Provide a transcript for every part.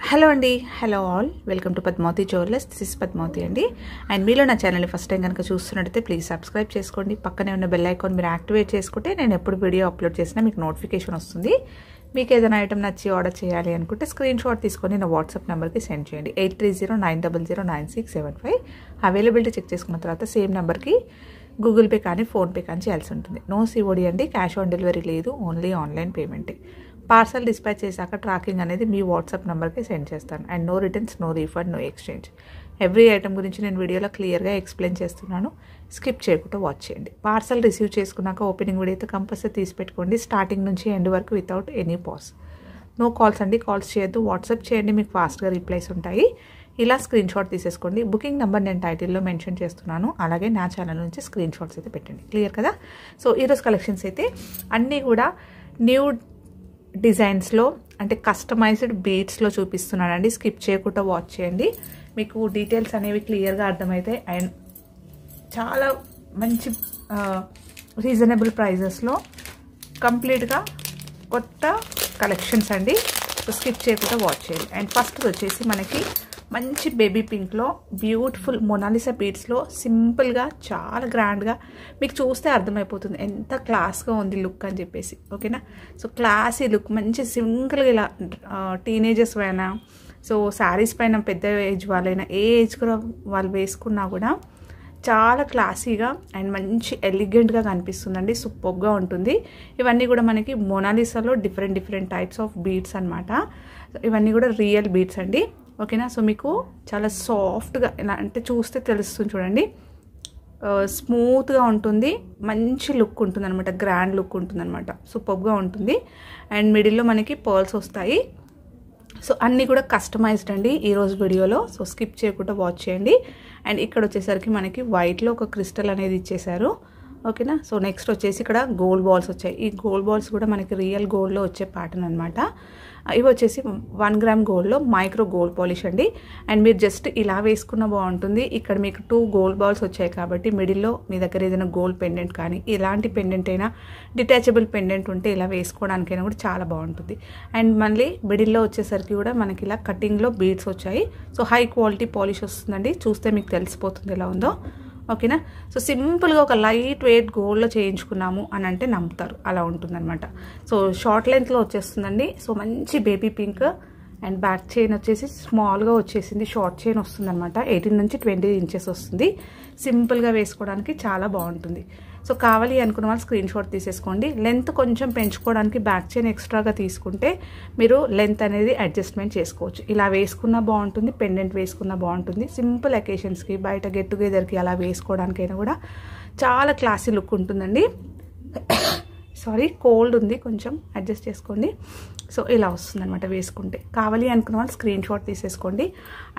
Hello అండి, hello all, welcome to Padmavathi Jewellers. This is Padmavathi అండి. And మీలో నా ఛానల్ని ఫస్ట్ టైం కనుక చూస్తున్నట్టయితే ప్లీజ్ సబ్స్క్రైబ్ చేసుకోండి. పక్కనే ఉన్న బెల్ ఐకాన్ మీరు యాక్టివేట్ చేసుకుంటే నేను ఎప్పుడు వీడియో అప్లోడ్ చేసినా మీకు నోటిఫికేషన్ వస్తుంది. మీకు ఏదైనా ఐటమ్ నచ్చి ఆర్డర్ చేయాలి అనుకుంటే స్క్రీన్ షాట్ తీసుకొని నా వాట్సాప్ నెంబర్కి సెండ్ చేయండి. 8309009675. అవైలబిలిటీ చెక్ చేసుకున్న తర్వాత సేమ్ నెంబర్కి గూగుల్ పే కానీ ఫోన్పే కానీ చేయాల్సి ఉంటుంది. నో సిఓడి అండి, క్యాష్ ఆన్ డెలివరీ లేదు, ఓన్లీ ఆన్లైన్ పేమెంటే. పార్సల్ డిస్పాచ్ చేశాక ట్రాకింగ్ అనేది మీ వాట్సాప్ నెంబర్కి సెండ్ చేస్తాను. And no returns, no refund, no exchange. Every item గురించి నేను వీడియోలో క్లియర్గా ఎక్స్ప్లెయిన్ చేస్తున్నాను. స్కిప్ చేయకుండా వాచ్ చేయండి. పార్సల్ రిసీవ్ చేసుకున్నాక ఓపెనింగ్ వీడియో అయితే కంపల్సరీ తీసి పెట్టుకోండి, స్టార్టింగ్ నుంచి ఎండ్ వరకు without any pause. No calls అండి, కాల్స్ చేయొద్దు, వాట్సాప్ చేయండి, మీకు ఫాస్ట్గా రిప్లైస్ ఉంటాయి. ఇలా స్క్రీన్ షాట్ తీసేసుకోండి. బుకింగ్ నెంబర్ నేను టైటిల్లో మెన్షన్ చేస్తున్నాను, అలాగే నా ఛానల్ నుంచి స్క్రీన్ షాట్స్ అయితే పెట్టండి. క్లియర్ కదా? సో ఈరోజు కలెక్షన్స్ అయితే అన్నీ కూడా న్యూ డిజైన్స్లో అంటే కస్టమైజ్డ్ బీడ్స్లో చూపిస్తున్నానండి. స్కిప్ చేయకుండా వాచ్ చేయండి, మీకు డీటెయిల్స్ అనేవి క్లియర్గా అర్థమవుతాయి. అండ్ చాలా మంచి రీజనబుల్ ప్రైజెస్లో కంప్లీట్గా కొత్త కలెక్షన్స్ అండి. స్కిప్ చేయకుండా వాచ్ చేయండి. అండ్ ఫస్ట్ వచ్చేసి మనకి మంచి బేబీ పింక్లో బ్యూటిఫుల్ మొనాలిసా బీడ్స్లో సింపుల్గా చాలా గ్రాండ్గా మీకు చూస్తే అర్థమైపోతుంది ఎంత క్లాస్గా ఉంది లుక్ అని చెప్పేసి. ఓకేనా? సో క్లాసీ లుక్, మంచి సింపుల్గా ఇలా టీనేజర్స్ అయినా, సో శారీస్ పైన పెద్ద ఏజ్ వాళ్ళైనా, ఏ ఏజ్ కూడా వాళ్ళు వేసుకున్నా కూడా చాలా క్లాసీగా అండ్ మంచి ఎలిగెంట్గా కనిపిస్తుందండి. సూపర్గా ఉంటుంది. ఇవన్నీ కూడా మనకి మొనాలిసాలో డిఫరెంట్ టైప్స్ ఆఫ్ బీడ్స్ అనమాట. ఇవన్నీ కూడా రియల్ బీడ్స్ అండి. ఓకేనా? సో మీకు చాలా సాఫ్ట్గా ఇలా అంటే చూస్తే తెలుస్తుంది చూడండి, స్మూత్గా ఉంటుంది, మంచి లుక్ ఉంటుంది అనమాట, గ్రాండ్ లుక్ ఉంటుంది అనమాట, సూపర్గా ఉంటుంది. అండ్ మిడిల్లో మనకి పర్ల్స్ వస్తాయి. సో అన్నీ కూడా కస్టమైజ్డ్ అండి ఈరోజు వీడియోలో. సో స్కిప్ చేయకుండా వాచ్ చేయండి. అండ్ ఇక్కడ వచ్చేసరికి మనకి వైట్లో ఒక క్రిస్టల్ అనేది ఇచ్చేసారు. ఓకేనా? సో నెక్స్ట్ వచ్చేసి ఇక్కడ గోల్డ్ బాల్స్ వచ్చాయి. ఈ గోల్డ్ బాల్స్ కూడా మనకి రియల్ గోల్డ్లో వచ్చే ప్యాటర్న్ అనమాట. ఇవి వచ్చేసి 1 గ్రామ్ గోల్డ్లో మైక్రో గోల్డ్ పాలిష్ అండి. అండ్ మీరు జస్ట్ ఇలా వేసుకున్న బాగుంటుంది. ఇక్కడ మీకు 2 గోల్డ్ బాల్స్ వచ్చాయి కాబట్టి మిడిల్లో మీ దగ్గర ఏదైనా గోల్డ్ పెండెంట్ కానీ ఇలాంటి పెండెంట్ అయినా, డిటాచబుల్ పెండెంట్ ఉంటే ఇలా వేసుకోవడానికైనా కూడా చాలా బాగుంటుంది. అండ్ మళ్ళీ మిడిల్లో వచ్చేసరికి కూడా మనకి ఇలా కటింగ్లో బీడ్స్ వచ్చాయి. సో హై క్వాలిటీ పాలిష్ వస్తుందండి, చూస్తే మీకు తెలిసిపోతుంది ఎలా ఉందో. ఓకేనా? సో సింపుల్గా ఒక లైట్ వెయిట్ గోల్డ్లో చేయించుకున్నాము అని అంటే నమ్ముతారు, అలా ఉంటుందన్నమాట. సో షార్ట్ లెంత్లో వచ్చేస్తుందండి. సో మంచి baby pink and back chain వచ్చేసి స్మాల్గా వచ్చేసింది, షార్ట్ చైన్ వస్తుందన్నమాట. 18 నుంచి 20 ఇంచెస్ వస్తుంది. సింపుల్గా వేసుకోవడానికి చాలా బాగుంటుంది. సో కావాలి అనుకున్న వాళ్ళు స్క్రీన్ షాట్ తీసేసుకోండి. లెంత్ కొంచెం పెంచుకోవడానికి బ్యాక్ చైన్ ఎక్స్ట్రాగా తీసుకుంటే మీరు లెంత్ అనేది అడ్జస్ట్మెంట్ చేసుకోవచ్చు. ఇలా వేసుకున్నా బాగుంటుంది, పెండెంట్ వేసుకున్నా బాగుంటుంది. సింపుల్ అకేషన్స్కి, బయట గెట్ టుగెదర్కి అలా వేసుకోవడానికైనా కూడా చాలా క్లాసీ లుక్ ఉంటుందండి. సారీ, కోల్డ్ ఉంది, కొంచెం అడ్జస్ట్ చేసుకోండి. సో ఇలా వస్తుంది అనమాట వేసుకుంటే. కావాలి అనుకున్న వాళ్ళు స్క్రీన్ షాట్ తీసేసుకోండి.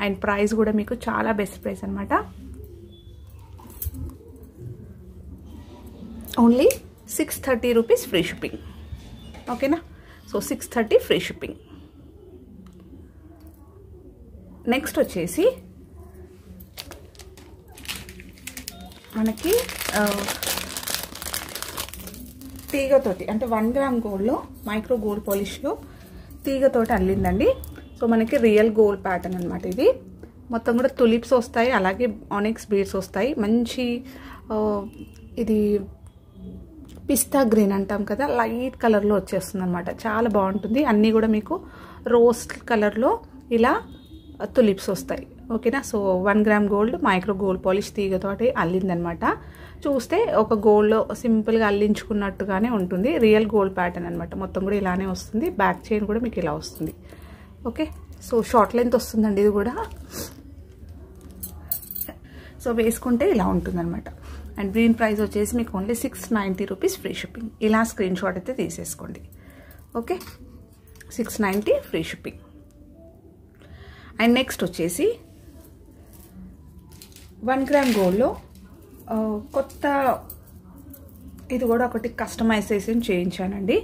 అండ్ ప్రైస్ కూడా మీకు చాలా బెస్ట్ ప్రైస్ అనమాట. Only 630 rupees free shipping. ఓకేనా? So 630 free shipping. నెక్స్ట్ వచ్చేసి మనకి తీగతోటి అంటే 1 గ్రామ్ గోల్డ్లో మైక్రో గోల్డ్ పాలిష్లో తీగతోటి అల్లిందండి. సో మనకి రియల్ గోల్డ్ ప్యాటర్న్ అనమాట. ఇది మొత్తం కూడా తులిప్స్ వస్తాయి, అలాగే ఆనిక్స్ బీడ్స్ వస్తాయి. మంచి ఇది పిస్తా గ్రీన్ అంటాం కదా, లైట్ కలర్లో వచ్చేస్తుంది అనమాట, చాలా బాగుంటుంది. అన్నీ కూడా మీకు రోజ్ కలర్లో ఇలా తులిప్స్ వస్తాయి. ఓకేనా? So 1 gram gold micro gold polish తీగతోటి అల్లిందనమాట. చూస్తే ఒక గోల్డ్లో సింపుల్గా అల్లించుకున్నట్టుగానే ఉంటుంది. రియల్ గోల్డ్ ప్యాటర్న్ అనమాట. మొత్తం కూడా ఇలానే వస్తుంది. బ్యాక్ చైన్ కూడా మీకు ఇలా వస్తుంది. ఓకే? సో షార్ట్ లెంత్ వస్తుందండి ఇది కూడా. సో వేసుకుంటే ఇలా ఉంటుంది అనమాట. అండ్ దీని ప్రైస్ వచ్చేసి మీకు ఓన్లీ 690 రూపీస్ ఫ్రీ షిప్పింగ్. ఇలా స్క్రీన్ షాట్ అయితే తీసేసుకోండి. Okay? 690 free shipping. And next వచ్చేసి 1 గ్రామ్ గోల్డ్లో కొత్త ఇది కూడా ఒకటి కస్టమైజేషన్ చేయించానండి.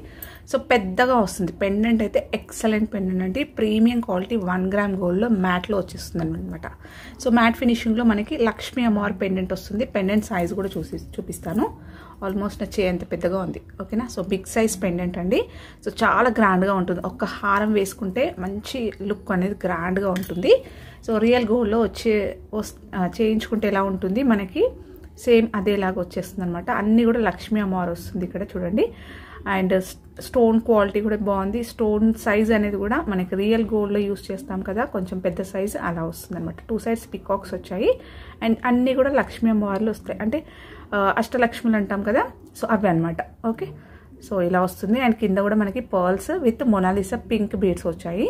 సో పెద్దగా వస్తుంది పెండెంట్ అయితే, ఎక్సలెంట్ పెండెంట్ అండి. ప్రీమియం క్వాలిటీ 1 గ్రామ్ గోల్డ్లో మ్యాట్లో వచ్చేస్తుంది అనమాట. సో మ్యాట్ ఫినిషింగ్లో మనకి లక్ష్మీ అమ్మవారి పెండెంట్ వస్తుంది. పెండెంట్ సైజ్ కూడా చూపిస్తాను. ఆల్మోస్ట్ నా చేయి అంత పెద్దగా ఉంది. ఓకేనా, సో బిగ్ సైజ్ పెండెంట్ అండి. సో చాలా గ్రాండ్గా ఉంటుంది. ఒక్క హారం వేసుకుంటే మంచి లుక్ అనేది గ్రాండ్గా ఉంటుంది. సో రియల్ గోల్డ్లో చేయించుకుంటే ఎలా ఉంటుంది మనకి సేమ్ అదేలాగా వచ్చేస్తుంది అనమాట. అన్నీ కూడా లక్ష్మీ అమ్మవారు వస్తుంది ఇక్కడ చూడండి. అండ్ స్టోన్ క్వాలిటీ కూడా బాగుంది. స్టోన్ సైజ్ అనేది కూడా మనకి రియల్ గోల్డ్లో యూస్ చేస్తాం కదా, కొంచెం పెద్ద సైజ్ అలా వస్తుంది అనమాట. 2 సైడ్స్ పికాక్స్ వచ్చాయి. అండ్ అన్నీ కూడా లక్ష్మీ అమ్మవార్లు వస్తాయి, అంటే అష్టలక్ష్ములు అంటాం కదా, సో అవి అనమాట. ఓకే, సో ఇలా వస్తుంది. అండ్ కింద కూడా మనకి pearls with Mona Lisa pink beads వచ్చాయి.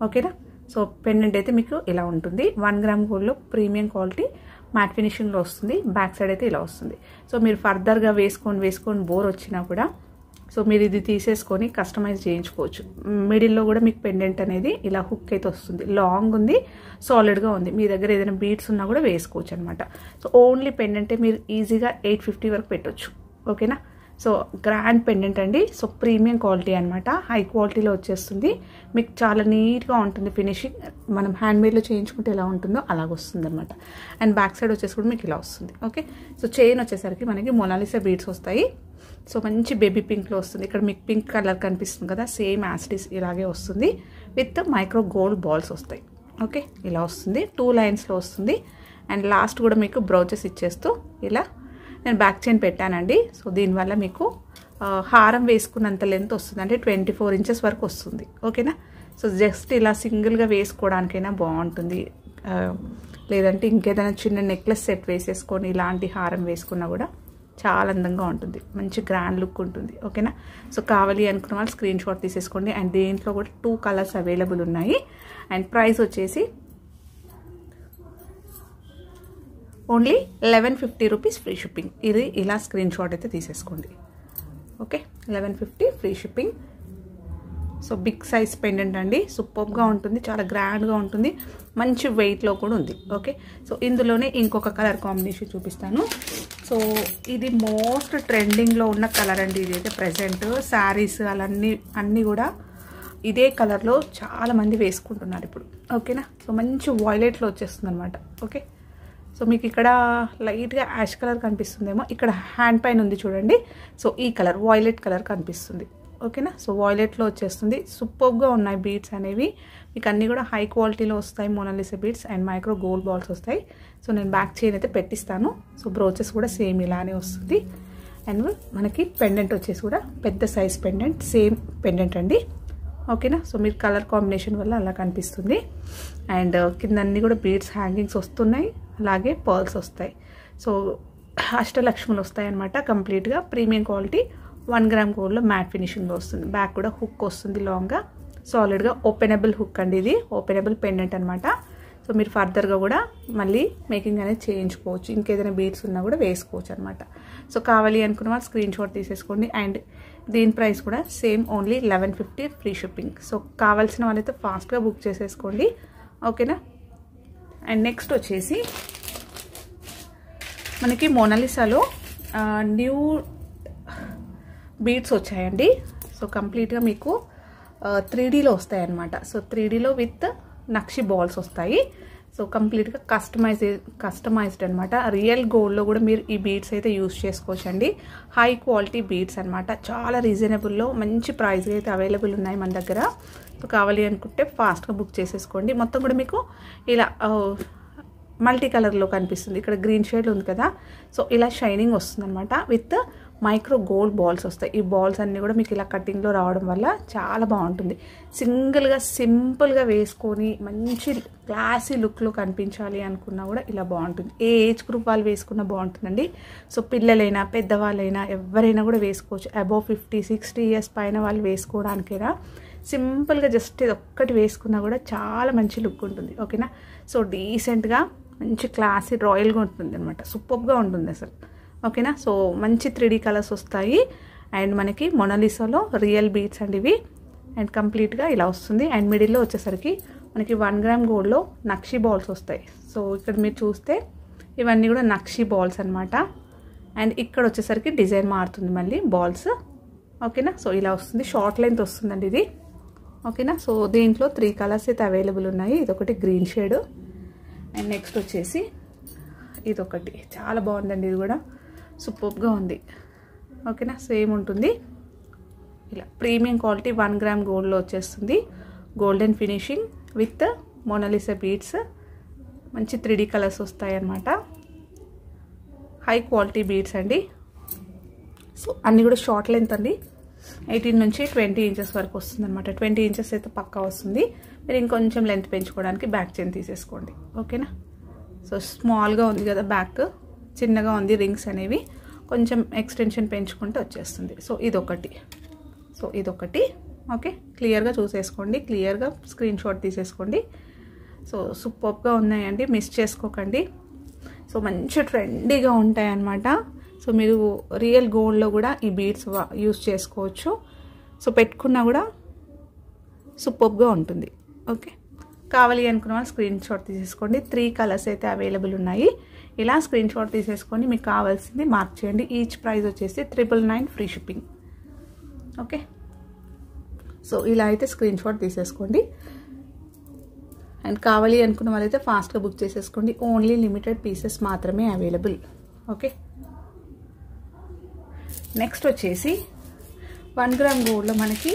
ఓకేనా, సో పెండెంట్ అయితే మీకు ఇలా ఉంటుంది. 1 గ్రామ్ గోల్డ్లో ప్రీమియం క్వాలిటీ మ్యాట్ ఫినిషింగ్లో వస్తుంది. బ్యాక్ సైడ్ అయితే ఇలా వస్తుంది. సో మీరు ఫర్దర్గా వేసుకొని బోర్ వచ్చినా కూడా సో మీరు ఇది తీసేసుకొని కస్టమైజ్ చేయించుకోవచ్చు. మిడిల్లో కూడా మీకు పెండెంట్ అనేది ఇలా హుక్ అయితే వస్తుంది. లాంగ్ ఉంది, సాలిడ్గా ఉంది. మీ దగ్గర ఏదైనా బీడ్స్ ఉన్నా కూడా వేసుకోవచ్చు అనమాట. సో ఓన్లీ పెండెంటే మీరు ఈజీగా 850 వరకు పెట్టవచ్చు. ఓకేనా, సో గ్రాండ్ పెండెంట్ అండి. సో ప్రీమియం క్వాలిటీ అనమాట, హై క్వాలిటీలో వచ్చేస్తుంది. మీకు చాలా నీట్గా ఉంటుంది ఫినిషింగ్. మనం హ్యాండ్మేడ్లో చేయించుకుంటే ఎలా ఉంటుందో అలాగ వస్తుంది అనమాట. అండ్ బ్యాక్ సైడ్ వచ్చేసి కూడా మీకు ఇలా వస్తుంది. ఓకే, సో చైన్ వచ్చేసరికి మనకి మొనాలిసా బీడ్స్ వస్తాయి. సో మంచి బేబీ పింక్లో వస్తుంది. ఇక్కడ మీకు పింక్ కలర్ కనిపిస్తుంది కదా, సేమ్ యాసిటీస్ ఇలాగే వస్తుంది. విత్ మైక్రో గోల్డ్ బాల్స్ వస్తాయి. ఓకే, ఇలా వస్తుంది. 2 లైన్స్లో వస్తుంది. అండ్ లాస్ట్ కూడా మీకు బ్రౌచెస్ ఇచ్చేస్తూ ఇలా నేను బ్యాక్ చైన్ పెట్టానండి. సో దీనివల్ల మీకు హారం వేసుకున్నంత లెంత్ వస్తుంది, అంటే 24 ఇంచెస్ వరకు వస్తుంది. ఓకేనా, సో జస్ట్ ఇలా సింగిల్గా వేసుకోవడానికైనా బాగుంటుంది. లేదంటే ఇంకేదైనా చిన్న నెక్లెస్ సెట్ వేసేసుకొని ఇలాంటి హారం వేసుకున్నా కూడా చాలా అందంగా ఉంటుంది. మంచి గ్రాండ్ లుక్ ఉంటుంది. ఓకేనా, సో కావాలి అనుకున్న వాళ్ళు స్క్రీన్ షాట్ తీసేసుకోండి. అండ్ దీంట్లో కూడా 2 కలర్స్ అవైలబుల్ ఉన్నాయి. అండ్ ప్రైస్ వచ్చేసి ఓన్లీ 1150 రూపీస్ ఫ్రీ షిప్పింగ్. ఇది ఇలా స్క్రీన్ షాట్ అయితే తీసేసుకోండి. Okay, 1150 free shipping. So big size pendant అండి, సూపర్గా ఉంటుంది, చాలా గ్రాండ్గా ఉంటుంది, మంచి వెయిట్లో కూడా ఉంది. ఓకే, సో ఇందులోనే ఇంకొక కలర్ కాంబినేషన్ చూపిస్తాను. సో ఇది మోస్ట్ ట్రెండింగ్లో ఉన్న కలర్ అండి. ఇది అయితే ప్రజెంట్ శారీస్ అన్నీ కూడా ఇదే కలర్లో చాలామంది వేసుకుంటున్నారు ఇప్పుడు. ఓకేనా, సో మంచి వాయిలెట్లో వచ్చేస్తుంది అనమాట. ఓకే, సో మీకు ఇక్కడ లైట్గా యాష్ కలర్ కనిపిస్తుందేమో, ఇక్కడ హ్యాండ్ పైన ఉంది చూడండి. సో ఈ కలర్ వాయిలెట్ కలర్ కనిపిస్తుంది. ఓకేనా, సో వాయిలెట్లో వచ్చేస్తుంది. సూపర్గా ఉన్నాయి బీడ్స్ అనేవి. మీకు అన్నీ కూడా హై క్వాలిటీలో వస్తాయి. Mona Lisa beads and micro gold balls వస్తాయి. సో నేను బ్యాక్ చైన్ అయితే పెట్టిస్తాను. సో బ్రోచెస్ కూడా సేమ్ ఇలానే వస్తుంది. అండ్ మనకి పెండెంట్ వచ్చేసి కూడా పెద్ద సైజ్ పెండెంట్, సేమ్ పెండెంట్ అండి. ఓకేనా, సో మీరు కలర్ కాంబినేషన్ వల్ల అలా కనిపిస్తుంది. అండ్ కింద అన్నీ కూడా బీడ్స్ హ్యాంగింగ్స్ వస్తున్నాయి, అలాగే పర్ల్స్ వస్తాయి. సో అష్టలక్ష్ములు వస్తాయి అనమాట. కంప్లీట్గా ప్రీమియం క్వాలిటీ 1 గ్రామ్ గోల్డ్లో మ్యాట్ ఫినిషింగ్లో వస్తుంది. బ్యాక్ కూడా హుక్ వస్తుంది లాంగ్గా, సాలిడ్గా. ఓపెనబుల్ హుక్ అండి, ఇది ఓపెనబుల్ పెండెంట్ అనమాట. సో మీరు ఫర్దర్గా కూడా మళ్ళీ మేకింగ్ అనేది చేయించుకోవచ్చు. ఇంకేదైనా బీడ్స్ ఉన్నా కూడా వేసుకోవచ్చు అనమాట. సో కావాలి అనుకున్న వాళ్ళు స్క్రీన్ షాట్ తీసేసుకోండి. అండ్ దీని ప్రైస్ కూడా same only 1150 free shipping. So కావాల్సిన వాళ్ళైతే ఫాస్ట్గా బుక్ చేసేసుకోండి. ఓకేనా, అండ్ నెక్స్ట్ వచ్చేసి మనకి మొనాలిసాలో న్యూ బీడ్స్ వచ్చాయండి. సో కంప్లీట్గా మీకు 3Dలో వస్తాయి అన్నమాట. సో 3Dలో విత్ నక్షి బాల్స్ వస్తాయి. సో కంప్లీట్గా కస్టమైజ్డ్ అనమాట. రియల్ గోల్డ్లో కూడా మీరు ఈ బీడ్స్ అయితే యూస్ చేసుకోవచ్చండి. హై క్వాలిటీ బీడ్స్ అనమాట. చాలా రీజనబుల్లో మంచి ప్రైస్ అయితే అవైలబుల్ ఉన్నాయి మన దగ్గర. సో కావాలి అనుకుంటే ఫాస్ట్గా బుక్ చేసేసుకోండి. మొత్తం కూడా మీకు ఇలా మల్టీ కలర్లో కనిపిస్తుంది. ఇక్కడ గ్రీన్ షేడ్ ఉంది కదా, సో ఇలా షైనింగ్ వస్తుంది అనమాట. విత్ మైక్రో గోల్డ్ బాల్స్ వస్తాయి. ఈ బాల్స్ అన్నీ కూడా మీకు ఇలా కటింగ్లో రావడం వల్ల చాలా బాగుంటుంది. సింగిల్గా సింపుల్గా వేసుకొని మంచి క్లాసీ లుక్లో కనిపించాలి అనుకున్నా కూడా ఇలా బాగుంటుంది. ఏ ఏజ్ గ్రూప్ వాళ్ళు వేసుకున్నా బాగుంటుందండి. సో పిల్లలైనా పెద్దవాళ్ళైనా ఎవరైనా కూడా వేసుకోవచ్చు. అబౌవ్ 50-60 ఇయర్స్ పైన వాళ్ళు వేసుకోవడానికైనా సింపుల్గా జస్ట్ ఇది ఒక్కటి వేసుకున్నా కూడా చాలా మంచి లుక్ ఉంటుంది. ఓకేనా, సో డీసెంట్గా మంచి క్లాసీ రాయల్గా ఉంటుంది అనమాట. సూపర్గా ఉంటుంది అసలు. ఓకేనా, సో మంచి 3D కలర్స్ వస్తాయి. అండ్ మనకి మొనాలిసాలో రియల్ బీడ్స్ అండి ఇవి. అండ్ కంప్లీట్గా ఇలా వస్తుంది. అండ్ మిడిల్లో వచ్చేసరికి మనకి 1 గ్రామ్ గోల్డ్లో నక్షి బాల్స్ వస్తాయి. సో ఇక్కడ మీరు చూస్తే ఇవన్నీ కూడా నక్షి బాల్స్ అనమాట. అండ్ ఇక్కడ వచ్చేసరికి డిజైన్ మారుతుంది మళ్ళీ బాల్స్. ఓకేనా, సో ఇలా వస్తుంది. షార్ట్ లెంత్ వస్తుందండి ఇది. ఓకేనా, సో దీంట్లో 3 కలర్స్ అయితే అవైలబుల్ ఉన్నాయి. ఇదొకటి గ్రీన్ షేడ్, అండ్ నెక్స్ట్ వచ్చేసి ఇదొకటి చాలా బాగుందండి. ఇది కూడా సూపర్గా ఉంది. ఓకేనా, సేమ్ ఉంటుంది. ఇలా ప్రీమియం క్వాలిటీ 1 గ్రామ్ గోల్డ్లో వచ్చేస్తుంది. Golden finishing with Monalisa beads, మంచి 3D కలర్స్ వస్తాయి అన్నమాట. హై క్వాలిటీ బీడ్స్ అండి. సో అన్నీ కూడా షార్ట్ లెంత్ అండి, 18 నుంచి 20 ఇంచెస్ వరకు వస్తుంది అనమాట. 20 ఇంచెస్ అయితే పక్కా వస్తుంది. మీరు ఇంకొంచెం లెంత్ పెంచుకోవడానికి బ్యాక్ చైన్ తీసేసుకోండి. ఓకేనా, సో స్మాల్గా ఉంది కదా బ్యాక్, చిన్నగా ఉంది రింగ్స్ అనేవి, కొంచెం ఎక్స్టెన్షన్ పెంచుకుంటే వచ్చేస్తుంది. సో ఇదొకటి ఓకే, క్లియర్గా చూసేసుకోండి, క్లియర్గా స్క్రీన్ షాట్ తీసేసుకోండి. సో సూపర్గా ఉన్నాయండి, మిస్ చేసుకోకండి. సో మంచి ట్రెండీగా ఉంటాయి అన్నమాట. సో మీరు రియల్ గోల్డ్లో కూడా ఈ బీడ్స్ యూస్ చేసుకోవచ్చు. సో పెట్టుకున్నా కూడా సూపర్గా ఉంటుంది. ఓకే, కావాలి అనుకున్న వాళ్ళు స్క్రీన్ షాట్ తీసేసుకోండి. 3 కలర్స్ అయితే అవైలబుల్ ఉన్నాయి. ఇలా స్క్రీన్ షాట్ తీసేసుకొని మీకు కావాల్సింది మార్క్ చేయండి. ఈచ్ ప్రైస్ వచ్చేసి 999 ఫ్రీ షిప్పింగ్. ఓకే, సో ఇలా అయితే స్క్రీన్ షాట్ తీసేసుకోండి. అండ్ కావాలి అనుకున్న వాళ్ళైతే ఫాస్ట్గా బుక్ చేసేసుకోండి. ఓన్లీ లిమిటెడ్ పీసెస్ మాత్రమే అవైలబుల్. ఓకే, నెక్స్ట్ వచ్చేసి 1 గ్రామ్ గోల్డ్లో మనకి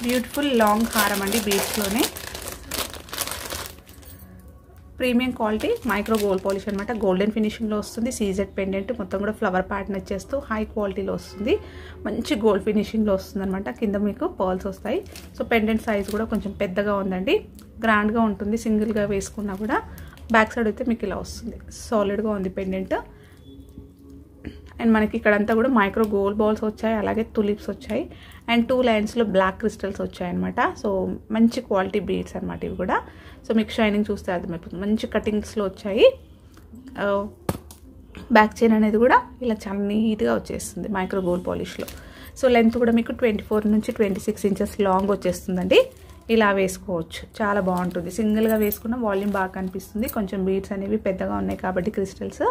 బ్యూటిఫుల్ లాంగ్ హారం అండి, బీడ్స్లోనే premium quality micro gold polish అనమాట. గోల్డెన్ ఫినిషింగ్లో వస్తుంది. సీజెడ్ పెండెంట్ మొత్తం కూడా ఫ్లవర్ ప్యాటర్న్ వచ్చేస్తూ హై క్వాలిటీలో వస్తుంది. మంచి గోల్డ్ ఫినిషింగ్లో వస్తుంది అనమాట. కింద మీకు పర్ల్స్ వస్తాయి. సో పెండెంట్ సైజ్ కూడా కొంచెం పెద్దగా ఉందండి, గ్రాండ్గా ఉంటుంది. సింగిల్గా వేసుకున్నా కూడా బ్యాక్ సైడ్ అయితే మీకు ఇలా వస్తుంది. సాలిడ్గా ఉంది పెండెంట్. అండ్ మనకి ఇక్కడంతా కూడా మైక్రో గోల్డ్ బాల్స్ వచ్చాయి, అలాగే తులిప్స్ వచ్చాయి. అండ్ 2 లైన్స్లో బ్లాక్ క్రిస్టల్స్ వచ్చాయన్నమాట. సో మంచి క్వాలిటీ బీడ్స్ అనమాట ఇవి కూడా. సో మీకు షైనింగ్ చూస్తే అర్థమైపోతుంది. మంచి కటింగ్స్లో వచ్చాయి. బ్యాక్ చైన్ అనేది కూడా ఇలా చాలా నీట్గా వచ్చేస్తుంది మైక్రో గోల్డ్ పాలిష్లో. సో లెంత్ కూడా మీకు 24 నుంచి 26 ఇంచెస్ లాంగ్ వచ్చేస్తుందండి. ఇలా వేసుకోవచ్చు, చాలా బాగుంటుంది. సింగిల్గా వేసుకున్న వాల్యూమ్ బాగా కనిపిస్తుంది. కొంచెం బీడ్స్ అనేవి పెద్దగా ఉన్నాయి కాబట్టి క్రిస్టల్స్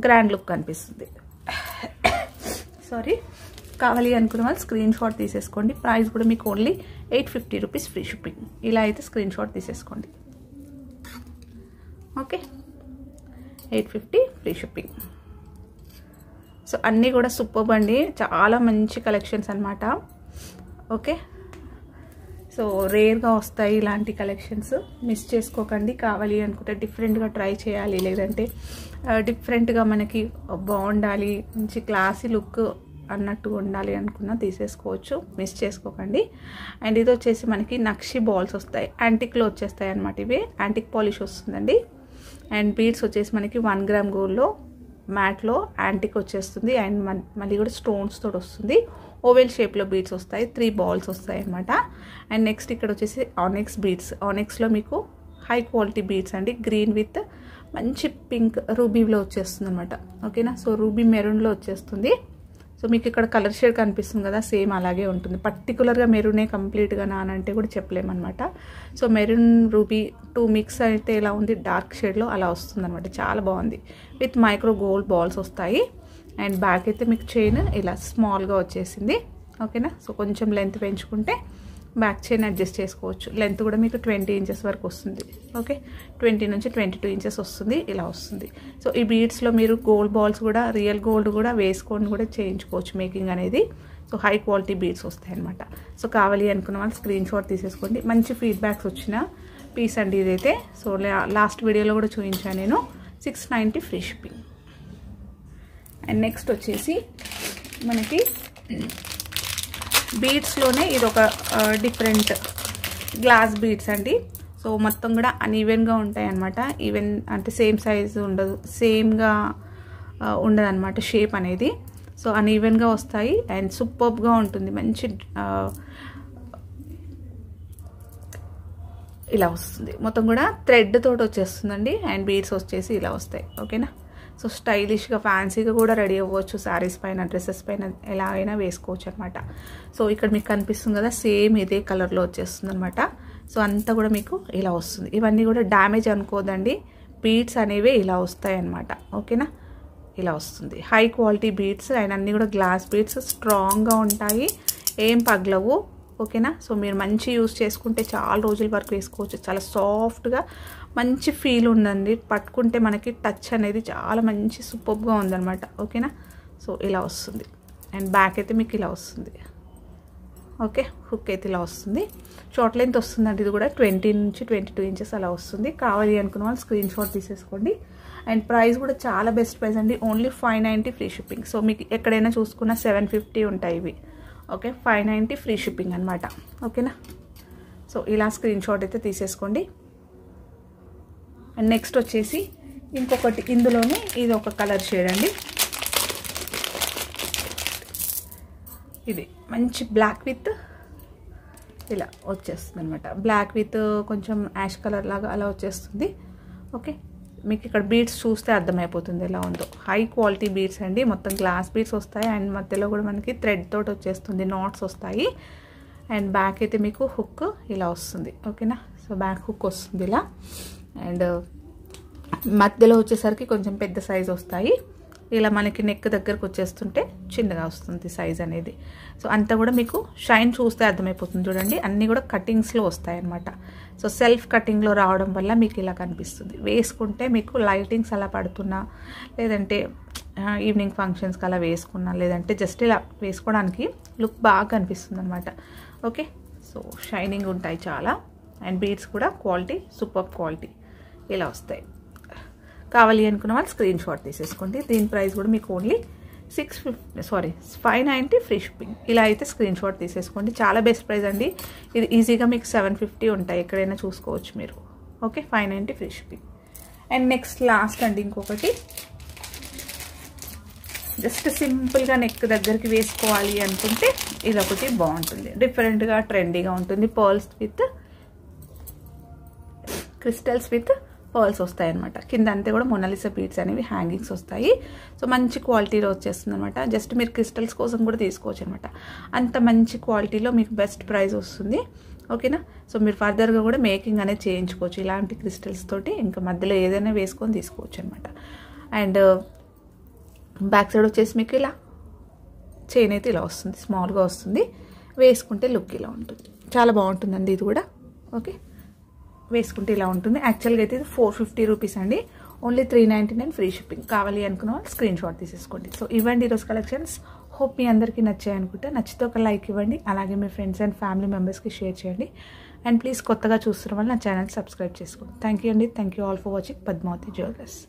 గ్రాండ్ లుక్ కనిపిస్తుంది. సారీ, కావాలి అనుకున్న వాళ్ళు స్క్రీన్ షాట్ తీసేసుకోండి. ప్రైస్ కూడా మీకు ఓన్లీ 850 రూపీస్ ఫ్రీ షిప్పింగ్. ఇలా అయితే స్క్రీన్ షాట్ తీసేసుకోండి. Okay, 850 free shipping. సో అన్నీ కూడా సూపర్ అండి, చాలా మంచి కలెక్షన్స్ అనమాట. ఓకే, సో రేర్గా వస్తాయి ఇలాంటి కలెక్షన్స్, మిస్ చేసుకోకండి. కావాలి అనుకుంటే డిఫరెంట్గా ట్రై చేయాలి, లేదంటే డిఫరెంట్గా మనకి బాగుండాలి, మంచి క్లాసీ లుక్ అన్నట్టు ఉండాలి అనుకున్నా తీసేసుకోవచ్చు, మిస్ చేసుకోకండి. అండ్ ఇది వచ్చేసి మనకి నక్షి బాల్స్ వస్తాయి, యాంటిక్లో వచ్చేస్తాయి అనమాట. ఇవి యాంటిక్ పాలిష్ వస్తుందండి. అండ్ బీడ్స్ వచ్చేసి మనకి 1 గ్రామ్ గోల్డ్లో మ్యాట్లో యాంటిక్ వచ్చేస్తుంది. అండ్ మళ్ళీ కూడా స్టోన్స్ తోటి వస్తుంది. ఓవెల్ షేప్లో బీడ్స్ వస్తాయి, 3 బాల్స్ వస్తాయి అనమాట. అండ్ నెక్స్ట్ ఇక్కడ వచ్చేసి ఆనెక్స్ బీడ్స్. ఆనెక్స్లో మీకు హై క్వాలిటీ బీడ్స్ అండి, గ్రీన్ విత్ మంచి పింక్ రూబీలో వచ్చేస్తుంది అనమాట. ఓకేనా, సో రూబీ మెరూన్లో వచ్చేస్తుంది. సో మీకు ఇక్కడ కలర్ షేడ్ కనిపిస్తుంది కదా, సేమ్ అలాగే ఉంటుంది. పర్టికులర్గా మెరూనే కంప్లీట్గా నానంటే కూడా చెప్పలేమన్నమాట. సో మెరూన్ రూబీ 2 మిక్స్ అయితే ఎలా ఉంది, డార్క్ షేడ్లో అలా వస్తుంది అనమాట. చాలా బాగుంది. విత్ మైక్రో గోల్డ్ బాల్స్ వస్తాయి. అండ్ బ్యాక్ అయితే మీకు చైన్ ఇలా స్మాల్గా వచ్చేసింది. ఓకేనా, సో కొంచెం లెంత్ పెంచుకుంటే బ్యాక్ చైన్ అడ్జస్ట్ చేసుకోవచ్చు. లెంత్ కూడా మీకు 20 ఇంచెస్ వరకు వస్తుంది. ఓకే, 20 నుంచి 22 ఇంచెస్ వస్తుంది, ఇలా వస్తుంది. సో ఈ బీడ్స్లో మీరు గోల్డ్ బాల్స్ కూడా, రియల్ గోల్డ్ కూడా వేసుకొని కూడా చేయించుకోవచ్చు మేకింగ్ అనేది. సో హై క్వాలిటీ బీడ్స్ వస్తాయి అనమాట. సో కావాలి అనుకున్న వాళ్ళు స్క్రీన్ షాట్ తీసేసుకోండి. మంచి ఫీడ్బ్యాక్స్ వచ్చిన పీస్ అండి ఇదైతే. సో లాస్ట్ వీడియోలో కూడా చూపించాను నేను. 690 ఫ్రీ షిప్పింగ్. అండ్ నెక్స్ట్ వచ్చేసి మనకి బీడ్స్లోనే ఇది ఒక డిఫరెంట్ గ్లాస్ బీడ్స్ అండి. సో మొత్తం కూడా అన్ఈవెన్గా ఉంటాయి అన్నమాట. ఈవెన్ అంటే సేమ్ సైజ్ ఉండదు, సేమ్గా ఉండదు అనమాట షేప్ అనేది. సో అన్ఈవెన్గా వస్తాయి అండ్ సూపర్గా ఉంటుంది. మంచి ఇలా వస్తుంది, మొత్తం కూడా థ్రెడ్ తోటి వచ్చేస్తుందండి. అండ్ బీడ్స్ వచ్చేసి ఇలా వస్తాయి. ఓకేనా, సో స్టైలిష్గా ఫ్యాన్సీగా కూడా రెడీ అవ్వచ్చు. శారీస్ పైన, డ్రెస్సెస్ పైన ఎలా అయినా వేసుకోవచ్చు అనమాట. సో ఇక్కడ మీకు కనిపిస్తుంది కదా, సేమ్ ఇదే కలర్లో వచ్చేస్తుంది అనమాట. సో అంతా కూడా మీకు ఇలా వస్తుంది. ఇవన్నీ కూడా డ్యామేజ్ అనుకోదండి, బీడ్స్ అనేవి ఇలా వస్తాయి అన్నమాట. ఓకేనా, ఇలా వస్తుంది. హై క్వాలిటీ బీడ్స్ అండ్ అన్నీ కూడా గ్లాస్ బీడ్స్, స్ట్రాంగ్గా ఉంటాయి, ఏం పగలవు. ఓకేనా, సో మీరు మంచి యూస్ చేసుకుంటే చాలా రోజుల వరకు వేసుకోవచ్చు. చాలా సాఫ్ట్గా మంచి ఫీల్ ఉందండి, పట్టుకుంటే మనకి టచ్ అనేది చాలా మంచి సూపర్గా ఉందన్నమాట. ఓకేనా, సో ఇలా వస్తుంది. అండ్ బ్యాక్ అయితే మీకు ఇలా వస్తుంది. ఓకే, హుక్ అయితే ఇలా వస్తుంది. షార్ట్ లెంత్ వస్తుందండి. ఇది కూడా 20 నుంచి 22 ఇంచెస్ అలా వస్తుంది. కావాలి అనుకున్న వాళ్ళు స్క్రీన్ షాట్ తీసేసుకోండి. అండ్ ప్రైస్ కూడా చాలా బెస్ట్ ప్రైస్ అండి. Only 590 free shipping. సో మీకు ఎక్కడైనా చూసుకున్న 750 ఉంటాయి ఇవి. ఓకే, 590 ఫ్రీ షిప్పింగ్ అనమాట. ఓకేనా. సో ఇలా స్క్రీన్ షాట్ అయితే తీసేసుకోండి. అండ్ నెక్స్ట్ వచ్చేసి ఇంకొకటి, ఇందులోనే ఇది ఒక కలర్ షేడ్ అండి. ఇది మంచి బ్లాక్ విత్ ఇలా వచ్చేస్తుంది అనమాట. బ్లాక్ విత్ కొంచెం యాష్ కలర్ లాగా అలా వచ్చేస్తుంది. ఓకే, మీకు ఇక్కడ బీడ్స్ చూస్తే అర్థమైపోతుంది ఎలా ఉందో. హై క్వాలిటీ బీడ్స్ అండి. మొత్తం గ్లాస్ బీడ్స్ వస్తాయి. అండ్ మధ్యలో కూడా మనకి థ్రెడ్ తోటి వచ్చేస్తుంది, నాట్స్ వస్తాయి. అండ్ బ్యాక్ అయితే మీకు హుక్ ఇలా వస్తుంది. ఓకేనా. సో బ్యాక్ హుక్ వస్తుంది ఇలా. అండ్ మధ్యలో వచ్చేసరికి కొంచెం పెద్ద సైజ్ వస్తాయి. ఇలా మనకి నెక్ దగ్గరకు వచ్చేస్తుంటే చిన్నగా వస్తుంది సైజ్ అనేది. సో అంతా కూడా మీకు షైన్ చూస్తే అర్థమైపోతుంది చూడండి. అన్నీ కూడా కటింగ్స్లో వస్తాయి అన్నమాట. సో సెల్ఫ్ కటింగ్లో రావడం వల్ల మీకు ఇలా కనిపిస్తుంది. వేసుకుంటే మీకు లైటింగ్స్ అలా పడుతున్నా, లేదంటే ఈవినింగ్ ఫంక్షన్స్కి అలా వేసుకున్నా, లేదంటే జస్ట్ ఇలా వేసుకోవడానికి లుక్ బాగా కనిపిస్తుంది అనమాట. ఓకే, సో షైనింగ్ ఉంటాయి చాలా. అండ్ బీడ్స్ కూడా క్వాలిటీ సూపర్ క్వాలిటీ ఇలా వస్తాయి. కావాలి అనుకున్న వాళ్ళు స్క్రీన్ షాట్ తీసేసుకోండి. దీని ప్రైస్ కూడా మీకు ఓన్లీ 590 ఫ్రీ షిప్పింగ్. ఇలా అయితే స్క్రీన్ షాట్ తీసేసుకోండి. చాలా బెస్ట్ ప్రైస్ అండి. ఇది ఈజీగా మీకు 750 ఉంటాయి, ఎక్కడైనా చూసుకోవచ్చు మీరు. Okay, 590 free shipping. And next last అండి ఇంకొకటి, జస్ట్ సింపుల్గా నెక్ దగ్గరికి వేసుకోవాలి అనుకుంటే ఇది ఒకటి బాగుంటుంది. డిఫరెంట్గా ట్రెండీగా ఉంటుంది. Pearls with crystals with pearls వస్తాయి అనమాట. కింద అంతే కూడా మొనాలిసా బీడ్స్ అనేవి హ్యాంగింగ్స్ వస్తాయి. సో మంచి క్వాలిటీలో వచ్చేస్తుంది అనమాట. జస్ట్ మీరు క్రిస్టల్స్ కోసం కూడా తీసుకోవచ్చు అనమాట. అంత మంచి క్వాలిటీలో మీకు బెస్ట్ ప్రైస్ వస్తుంది. ఓకేనా. సో మీరు ఫర్దర్గా కూడా మేకింగ్ అనేది చేయించుకోవచ్చు ఇలాంటి క్రిస్టల్స్ తోటి. ఇంకా మధ్యలో ఏదైనా వేసుకొని తీసుకోవచ్చు అనమాట. అండ్ బ్యాక్ సైడ్ వచ్చేసి మీకు ఇలా చైన్ అయితే ఇలా వస్తుంది, స్మాల్గా వస్తుంది. వేసుకుంటే లుక్ ఇలా ఉంటుంది. చాలా బాగుంటుందండి ఇది కూడా. ఓకే, వేసుకుంటే ఇలా ఉంటుంది. యాక్చువల్గా అయితే ఇది 450 రూపీస్ అండి. Only 399 free shipping. కావాలి అనుకున్న వాళ్ళు స్క్రీన్ షాట్ తీసేసుకోండి. సో ఇవ్వండి ఈరోజు కలెక్షన్స్. హోప్ మీ అందరికీ నచ్చాయి అనుకుంటే, నచ్చితే ఒక లైక్ ఇవ్వండి. అలాగే మీ ఫ్రెండ్స్ అండ్ ఫ్యామిలీ మెంబర్స్కి షేర్ చేయండి. అండ్ ప్లీజ్ కొత్తగా చూస్తున్న వాళ్ళు నా ఛానల్ సబ్స్క్రైబ్ చేసుకోండి. థ్యాంక్ యూ అండి. Thank you all for watching Padmavathi jewellers.